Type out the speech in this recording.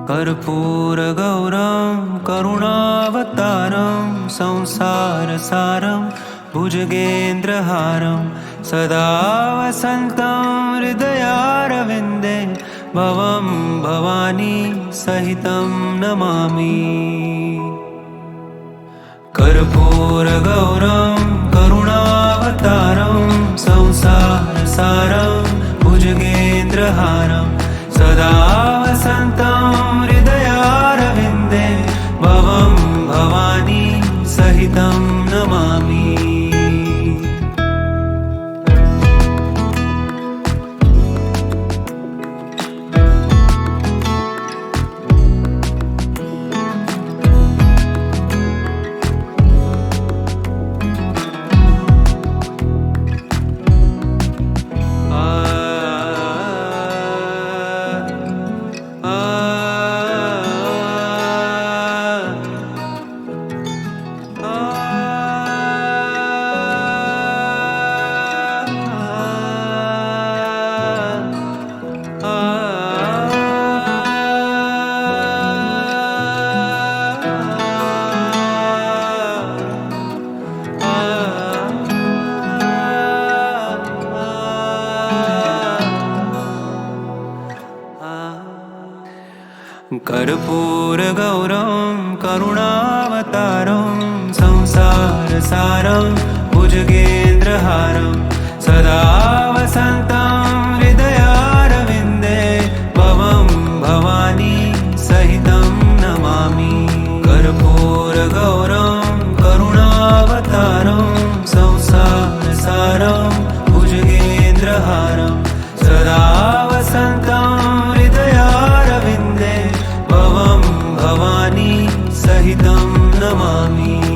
कर्पूरगौरं करुणावतारं संसारसारं भुजगेन्द्रहारं सदा वसन्तं हृदयारविन्दे भवं भवानी सहितं नमामि। कर्पूरगौरं करुणावतारं संसारसारं भुजगेन्द्रहारं सदा वसन्तं हृदयारविन्दे भवं भवानी सहितं नमामि। कर्पूरगौरं करुणावतारं संसारसारं भुजगेन्द्रहारं सदा वसन्तं हृदयारविन्दे भवं भवानी सहितं नमामि। कर्पूरगौरं करुणावतारं संसारसारं भुजगेन्द्रहारं सदा वसन्तं हृदयारविन्दे भवं भवानी सहितं नमामि।